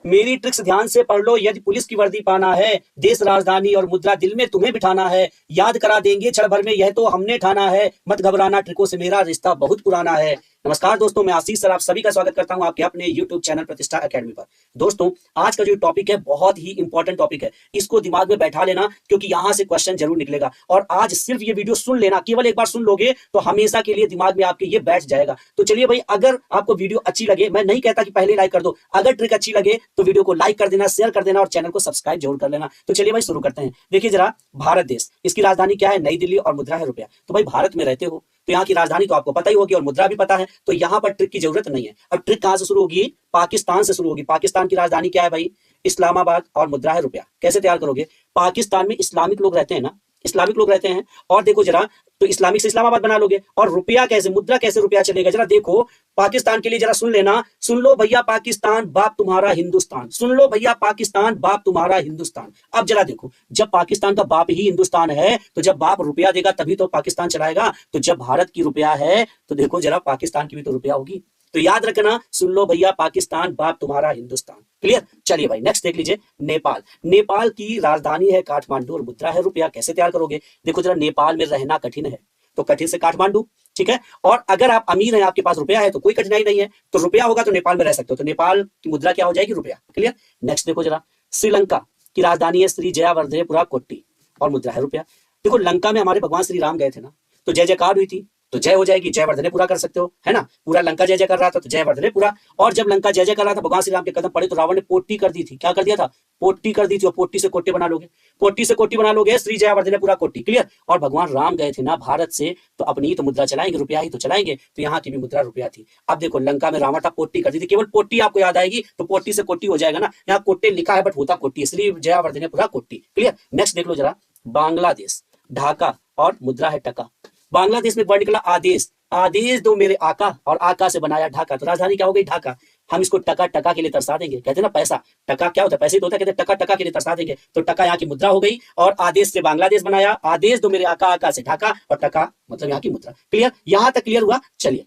मेरी ट्रिक्स ध्यान से पढ़ लो, यदि पुलिस की वर्दी पाना है, देश राजधानी और मुद्रा दिल में तुम्हें बिठाना है, याद करा देंगे क्षण भर में यह तो हमने ठाना है, मत घबराना ट्रिकों से मेरा रिश्ता बहुत पुराना है। नमस्कार दोस्तों, मैं आशीष सर आप सभी का स्वागत करता हूं आपके अपने YouTube चैनल प्रतिष्ठा एकेडमी पर। दोस्तों, आज का जो टॉपिक है बहुत ही इंपॉर्टेंट टॉपिक है, इसको दिमाग में बैठा लेना क्योंकि यहां से क्वेश्चन जरूर निकलेगा। और आज सिर्फ ये वीडियो सुन लेना, केवल एक बार सुन लोगे तो हमेशा के लिए दिमाग में आपके ये बैठ जाएगा। तो चलिए भाई, अगर आपको वीडियो अच्छी लगे, मैं नहीं कहता कि पहले लाइक कर दो, अगर ट्रिक अच्छी लगे तो वीडियो को लाइक कर देना, शेयर कर देना और चैनल को सब्सक्राइब जरूर कर लेना। तो चलिए भाई शुरू करते हैं। देखिए जरा, भारत देश, इसकी राजधानी क्या है? नई दिल्ली और मुद्रा है रुपया। तो भाई भारत में रहते हो तो यहाँ की राजधानी तो आपको पता ही होगी और मुद्रा भी पता है, तो यहाँ पर ट्रिक की जरूरत नहीं है। अब ट्रिक कहां से शुरू होगी? पाकिस्तान से शुरू होगी। पाकिस्तान की राजधानी क्या है भाई? इस्लामाबाद और मुद्रा है रुपया। कैसे तैयार करोगे? पाकिस्तान में इस्लामिक लोग रहते हैं ना, इस्लामिक लोग रहते हैं। और देखो जरा, तो इस्लामिक से इस्लामाबाद बना लोगे। और रुपया कैसे, मुद्रा कैसे रुपया चलेगा? जरा देखो, पाकिस्तान के लिए जरा सुन लेना। सुन लो भैया पाकिस्तान, बाप तुम्हारा हिंदुस्तान। सुन लो भैया पाकिस्तान, बाप तुम्हारा हिंदुस्तान। अब जरा देखो, जब पाकिस्तान का बाप ही हिंदुस्तान है तो जब बाप रुपया देगा तभी तो पाकिस्तान चलाएगा। तो जब भारत की रुपया है तो देखो जरा, पाकिस्तान की भी तो रुपया होगी। तो याद रखना, सुन लो भैया पाकिस्तान, बाप तुम्हारा हिंदुस्तान। क्लियर? चलिए भाई नेक्स्ट देख लीजिए, नेपाल। नेपाल की राजधानी है काठमांडू और मुद्रा है रुपया। कैसे तैयार करोगे? देखो जरा, नेपाल में रहना कठिन है तो कठिन से काठमांडू, ठीक है। और अगर आप अमीर हैं, आपके पास रुपया है तो कोई कठिनाई नहीं है, तो रुपया होगा तो नेपाल में रह सकते हो। तो नेपाल की मुद्रा क्या हो जाएगी? रुपया। क्लियर? नेक्स्ट देखो जरा, श्रीलंका की राजधानी है श्री जयावर्धनेपुरा कोट्टी और मुद्रा है रुपया। देखो, लंका में हमारे भगवान श्री राम गए थे ना, तो जय जयकार हुई थी, तो जय हो जाएगी, जयवर्धनेपुरा कर सकते हो, है ना। पूरा लंका जय जय कर रहा था तो जयवर्धनेपुरा। और जब लंका जय जय कर रहा था, भगवान श्री राम के कदम पड़े तो रावण ने पोट्टी कर दी थी। क्या कर दिया था? पोट्टी कर दी थी। और पोट्टी से कोट्टी बना लोगे, पोट्टी से कोट्टी बना लोगे, श्री जयवर्धनेपुरा कोट्टी। क्लियर? और भगवान राम गए थे ना भारत से, तो अपनी ही तो मुद्रा चलाएंगे, रुपया ही तो चलाएंगे, तो यहाँ की भी मुद्रा रुपया थी। अब देखो, लंका में रावण था, पोट्टी कर दी थी। केवल पोट्टी आपको याद आएगी तो पोट्टी से कोट्टी हो जाएगा ना। यहाँ कोट्टे लिखा है बट होता कोट्टी, श्री जयवर्धनेपुरा कोट्टी। क्लियर? नेक्स्ट देख लो जरा, बांग्लादेश, ढाका और मुद्रा है टका। बांग्लादेश में वर्ड निकला आदेश। आदेश दो मेरे आका, और आका से बनाया ढाका, तो राजधानी क्या हो गई? ढाका। हम इसको टका टका के लिए तरसा देंगे, कहते हैं ना पैसा, टका क्या होता है? पैसे तो होता है, कहते हैं टका टका के लिए तरसा देंगे। तो टका यहाँ की मुद्रा हो गई, और आदेश से बांग्लादेश बनाया, आदेश दो मेरे आका, आका से ढाका, और टका मतलब यहाँ की मुद्रा। क्लियर? यहां तक क्लियर हुआ? चलिए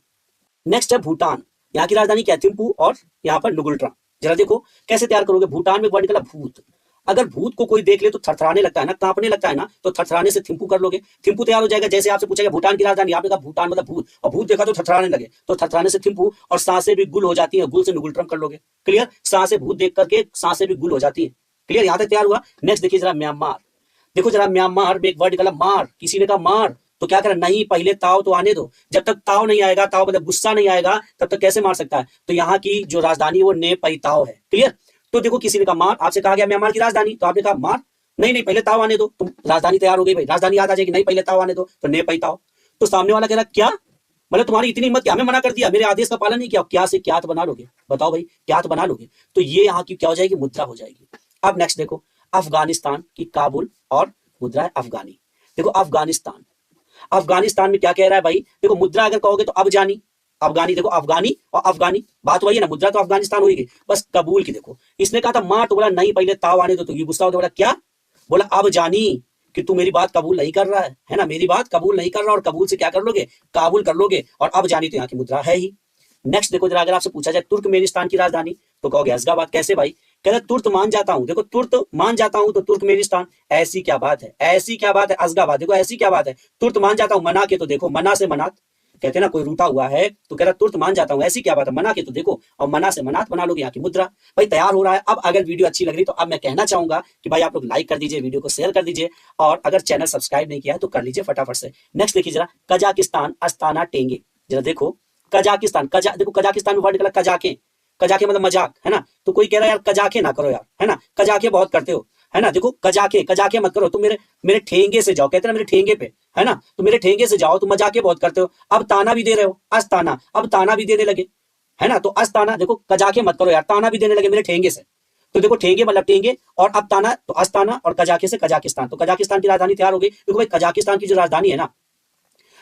नेक्स्ट है भूटान। यहाँ की राजधानी क्या है? थिम्पू और यहाँ पर नुगुल्ट्रा। जरा देखो कैसे तैयार करोगे। भूटान में वर्ड निकला भूत। अगर भूत को कोई देख ले तो थरथराने लगता है ना, कांपने लगता है ना, तो थरथराने से थिम्पू कर लोगे, थिम्पू तैयार हो जाएगा। जैसे आपसे पूछा गया भूटान की राजधानी, आपने कहा भूटान मतलब भूत, और भूत देखा तो थरथराने लगे, तो थरथराने से थिम्पू। और सांसें भी गुल हो जाती है, गुल से नुगुल्ट्रम कर लोगे। क्लियर? सांसें भूत देख करके सांसें भी गुल हो जाती है। क्लियर? यहां तक तैयार हुआ? नेक्स्ट देखिए जरा, म्यांमार। देखो जरा, म्यांमार में एक वर्ड निकला मार। किसी ने कहा मार, तो क्या करें? नहीं, पहले ताव तो आने दो। जब तक ताव नहीं आएगा, ताव मतलब गुस्सा नहीं आएगा, तब तक कैसे मार सकता है? तो यहाँ की जो राजधानी वो ने पई ताव है। क्लियर? तो देखो, किसी ने कहा मार, आपसे कहा गया म्यांमार की राजधानी, तो आपने कहा मार, नहीं नहीं पहले ताव आने दो, तुम राजधानी तैयार हो गई भाई, राजधानी याद आ जाएगी, नहीं पहले ताव आने दो, तो ने पई ताव। तो सामने वाला कह रहा क्या, मतलब तुम्हारी इतनी हिम्मत, क्या हमें मना कर दिया, मेरे आदेश का पालन नहीं किया, क्या से क्या तो बना लोगे? बताओ भाई, क्या तो बना लोगे? तो ये यहाँ की क्या हो जाएगी? मुद्रा हो जाएगी। अब नेक्स्ट देखो, अफगानिस्तान की काबुल और मुद्रा है अफगानी। देखो अफगानिस्तान, अफगानिस्तान में क्या कह रहा है भाई? देखो मुद्रा अगर कहोगे तो अफगानी, अफगानी। देखो अफगानी और अफगानी बात वही है ना, मुद्रा तो अफगानिस्तान होगी। बस कबूल की देखो, इसने कहा था मार, तो बोला नहीं पहले ताव आने दो, तो ये गुस्सा होता, बोला क्या? बोला अब जानी कि तू मेरी बात कबूल नहीं कर रहा है ना, मेरी बात कबूल नहीं कर रहा, और कबूल से क्या कर लोगे? काबुल कर लोगे। और अब जानी तो यहाँ की मुद्रा है ही। नेक्स्ट देखो जरा, अगर आपसे पूछा जाए तुर्कमेनिस्तान की राजधानी, तो कहोगे अजगाबाद। कैसे भाई? कहते तुर्क मान जाता हूं। देखो तुर्क मान जाता हूं तो तुर्कमेनिस्तान, ऐसी क्या बात है, ऐसी क्या बात है? अजगाबाद। देखो ऐसी क्या बात है? तुर्क मान जाता हूं, मना के तो देखो, मना से मनात, कहते हैं ना कोई रूठा हुआ है तो कह रहा तुर्क मान जाता हूं, ऐसी क्या बात है? मना के तो देखो, और मना से मनात बना लोगे, यहाँ की मुद्रा भाई तैयार हो रहा है। अब अगर वीडियो अच्छी लग रही तो अब मैं कहना चाहूंगा कि भाई आप लोग लाइक कर दीजिए, वीडियो को शेयर कर दीजिए, और अगर चैनल सब्सक्राइब नहीं किया है तो कर लीजिए फटाफट से। नेक्स्ट देखिए जरा, कजाकिस्तान अस्ताना टेंगे। जरा देखो कजाकिस्तान, देखो कजाकिस्तान में वर्ड निकला कजाके। कजाके मतलब मजाक, है ना। तो कोई कह रहा है यार कजाके ना करो यार, है ना, कजाके बहुत करते हो, है ना। देखो कजाके, कजाके मत करो, तुम मेरे ठेंगे से जाओ, कहते हैं ना मेरे ठेंगे पे, है ना, तो मेरे ठेंगे से जाओ, तुम मजाके बहुत करते हो। अब ताना भी दे रहे हो, अस्ताना, अब ताना भी देने लगे, है ना। तो अस्ताना, देखो कजाके मत करो यार, ताना भी देने लगे मेरे ठेंगे से। तो देखो ठेंगे मतलब ठेंगे, और अब ताना तो अस्ताना, और कजाके से कजाकिस्तान। तो कजाकिस्तान की राजधानी तैयार हो गई। देखो भाई कजाकिस्तान की जो राजधानी है ना,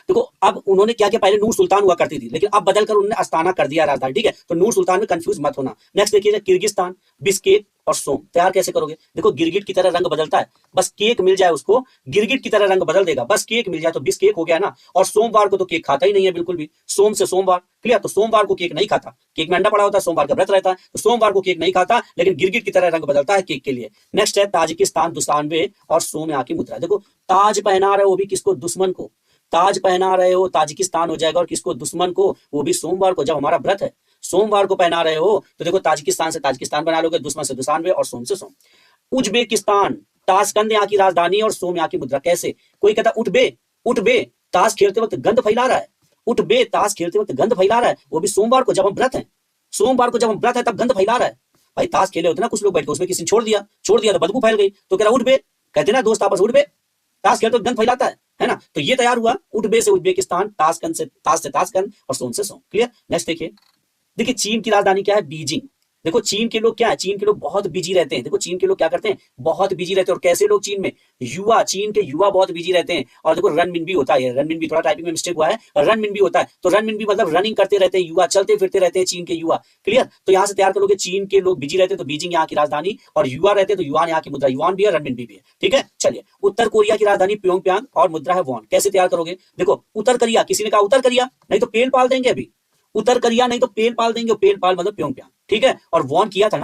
देखो अब उन्होंने क्या किया, पहले नूर सुल्तान हुआ करती थी, लेकिन अब बदलकर उन्होंने अस्ताना कर दिया राजधानी। ठीक है, तो नूर सुल्तान में कंफ्यूज मत होना। नेक्स्ट देखिए किर्गिस्तान, बिस्केट और सोम। तैयार कैसे करोगे? देखो गिरगिट की तरह रंग बदलता है, बस केक मिल जाए उसको गिरगिट की तरह रंग बदल देगा, बस केक मिल जाए तो 20 केक हो गया ना। और सोमवार को तो केक खाता ही नहीं है बिल्कुल भी, सोम से सोमवार, क्लियर। तो सोमवार को केक नहीं खाता, केक में अंडा पड़ा होता है, सोमवार का व्रत रहता है, तो सोमवार को केक नहीं खाता, लेकिन गिरगिट की तरह रंग बदलता है केक के लिए। नेक्स्ट है ताजिकिस्तान 92 और सोम यहाँ की मुद्रा। देखो ताज पहना रहे हो, वो भी किसको? दुश्मन को। ताज पहना रहे हो, ताजिकिस्तान हो जाएगा, और किसको? दुश्मन को, वो भी सोमवार को, जब हमारा व्रत है सोमवार को पहना रहे हो, तो देखो ताजिकिस्तान से ताजिकिस्तान बना लोगे, दुश्मन से दुशानवे और सोम से सोम। उज्बेकिस्तान, ताशकंद यहाँ की राजधानी और सोम यहाँ की मुद्रा। कैसे? कोई कहता उठ बे ताश खेलते वक्त गंध फैला रहा है, उठ बे ताश खेलते वक्त गंध फैला रहा है, वो भी सोमवार को जब हम व्रत है, सोमवार को जब हम व्रत है तब गंध फैला रहा है। भाई ताश खेले होते ना कुछ लोग बैठ के, उसमें किसी ने छोड़ दिया तो बदबू फैल गई, तो कह रहा उठ बे, कहते ना दोस्त आपस, उठ बे ताश खेलते गंध फैलाता है ना। तो ये तैयार हुआ उठ बे से उज्बेकिस्तान, ताश से ताशकंद और सोम से सोम। क्लियर। नेक्स्ट देखिए चीन की राजधानी क्या है? बीजिंग। देखो चीन के लोग क्या है? चीन के लोग बहुत बिजी रहते हैं। देखो चीन के लोग क्या करते हैं? बहुत बिजी रहते हैं। और कैसे लोग चीन में? युवा, चीन के युवा बहुत बिजी रहते हैं। और देखो रनमिनबी होता है, रनमिनबी थोड़ा टाइपिंग में मिस्टेक हुआ है, रनमिनबी होता है, तो रनमिनबी मतलब रनिंग करते रहते हैं युवा, चलते फिरते रहते हैं चीन के युवा। क्लियर। तो यहां से तैयार करोगे चीन के लोग बिजी रहते हैं, तो बीजिंग यहाँ की राजधानी, और युवा रहते हैं तो युवान यहाँ की मुद्रा, युवान भी है, रनमिनबी भी है। ठीक है, चलिए। उत्तर कोरिया की राजधानी प्योंगयांग और मुद्रा है वॉन। कैसे तैयार करोगे? देखो उत्तर कोरिया, किसी ने कहा उत्तर कोरिया, नहीं तो पेल पाल देंगे अभी, उत्तर कोरिया नहीं तो पेल पाल देंगे, पेल पाल मतलब प्योंगयांग। ठीक है। और वॉन किया था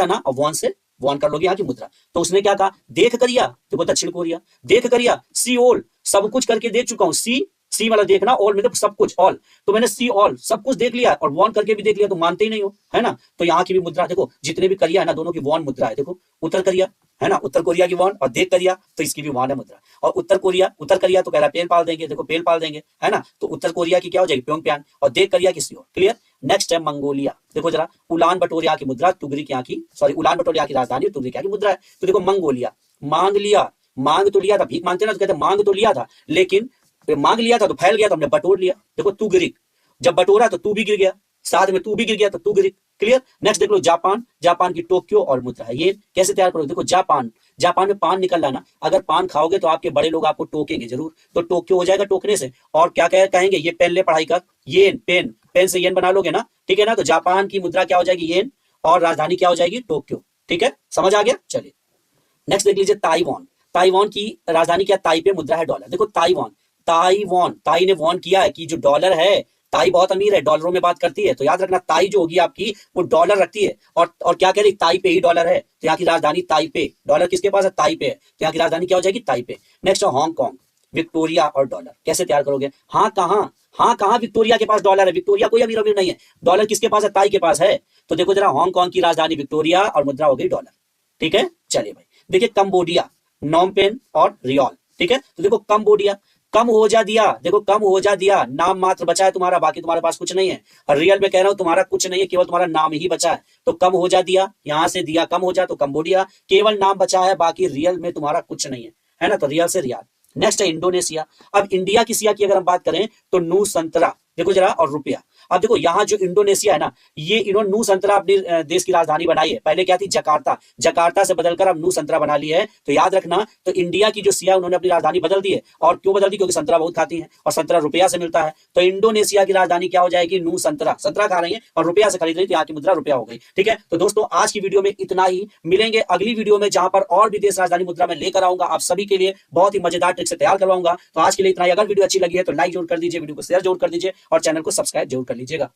ना, और वॉन से वॉन कर लोगे यहाँ की मुद्रा। तो उसने क्या कहा? देख करिया, देखो दक्षिण कोरिया, देख करिया, सी ऑल, सब कुछ करके देख चुका हूं, सी वाला देखना, ऑल मतलब सब कुछ, ऑल, तो मैंने सी ऑल सब कुछ देख लिया, और वॉन करके भी देख लिया, तो मानते ही नहीं हो, है ना। तो यहाँ की भी मुद्रा देखो, जितने भी करिया है ना, दोनों की वॉन मुद्रा है। देखो उत्तर कोरिया है ना, उत्तर कोरिया की वॉन, और देख करिया तो इसकी भी वॉन है मुद्रा। और उत्तर कोरिया तो कह रहा है पेल पाल देंगे, देखो पेल पाल देंगे, है ना। तो उत्तर कोरिया की क्या हो जाएगी? प्योंगयांग, और देख करिया किसी और। क्लियर। नेक्स्ट है मंगोलिया। देखो जरा, उलान बटोर यहाँ की मुद्रा, तुगरिक यहाँ की, सॉरी उलान बटोर यहाँ की राजधानी, तुगरिक यहाँ की मुद्रा है। तो देखो मंगोलिया, मांग तो लिया था, भीख मांगते ना तो कहते मांग तो लिया था, लेकिन मांग लिया था तो फैल गया, तो हमने बटोर लिया। देखो तुगरिक, जब बटोरा तो तू भी गिर गया, साथ में तू भी गिर गया तो तुगरिक। क्लियर। नेक्स्ट देख लो जापान की टोक्यो और मुद्रा है ये। कैसे तैयार करोगे? देखो जापान में पान निकल रहा है ना, अगर पान खाओगे तो आपके बड़े लोग आपको टोकेंगे जरूर, तो टोक्यो हो जाएगा टोकने से। और क्या कहेंगे? ये पेन ले पढ़ाई कर, येन, पेन से येन बना लोगे ना, ठीक है ना। तो जापान की मुद्रा क्या हो जाएगी? येन, और राजधानी क्या हो जाएगी? टोक्यो। ठीक है, समझ आ गया। चलिए नेक्स्ट देख लीजिए ताइवान की राजधानी क्या? ताइपे, मुद्रा है डॉलर। देखो ताई ने वॉन किया है कि जो डॉलर है, ताई बहुत अमीर है, डॉलरों में बात करती है, तो याद रखना ताई जो होगी आपकी वो डॉलर रखती है। और क्या कह रही? ताइपे ही डॉलर है, तो यहाँ की राजधानी ताइपे, डॉलर किसके पास है? ताइपे है, तो यहाँ की राजधानी क्या हो जाएगी? ताइपे। नेक्स्ट है हांगकांग, विक्टोरिया और डॉलर। कैसे तैयार करोगे? हाँ कहाँ विक्टोरिया के पास डॉलर है? विक्टोरिया कोई अमीर नहीं है, डॉलर किसके पास है? ताई के पास है। तो देखो जरा, हांगकांग की राजधानी विक्टोरिया और मुद्रा हो गई डॉलर। ठीक है, चलिए भाई देखिए कंबोडिया, नॉमपेन और रियल। ठीक है, तो देखो कंबोडिया, कम हो जा दिया, देखो कम हो जा दिया, नाम मात्र बचा है तुम्हारा, बाकी तुम्हारे पास कुछ नहीं है। और रियल में कह रहा हूं तुम्हारा कुछ नहीं है, केवल तुम्हारा नाम ही बचा है, तो कम हो जा दिया, यहां से दिया कम हो जा, तो कंबोडिया, केवल नाम बचा है, बाकी रियल में तुम्हारा कुछ नहीं है ना, तो रियल से रियाल। नेक्स्ट है इंडोनेशिया। अब इंडिया की सिया की अगर हम बात करें तो नू संतरा, देखो जरा, और रुपया। अब देखो यहाँ जो इंडोनेशिया है ना, ये इन्होंने नू संतरा अपने देश की राजधानी बनाई है। पहले क्या थी? जकार्ता से बदलकर अब नू संतरा बना ली है। तो याद रखना, तो इंडिया की जो सिया उन्होंने अपनी राजधानी बदल दी है। और क्यों बदल दी? क्योंकि संतरा बहुत खाती है और संतरा रुपया से मिलता है। तो इंडोनेशिया की राजधानी क्या हो जाएगी? नू संतरा, संतरा खा रही है और रुपया से खरीद रही, तो यहाँ की मुद्रा रुपया हो गई। ठीक है, तो दोस्तों आज की वीडियो में इतना ही, मिलेंगे अगली वीडियो में जहां पर और भी देश राजधानी मुद्रा में लेकर आऊंगा आप सभी के लिए, बहुत ही मजेदार ट्रिक से तैयार करवाऊंगा। तो आज के लिए इतना ही। अगर वीडियो अच्छी लगी है तो लाइक जरूर कर दीजिए, वीडियो को शेयर जरूर कर दीजिए और चैनल को सब्सक्राइब जरूर कर लीजिएगा।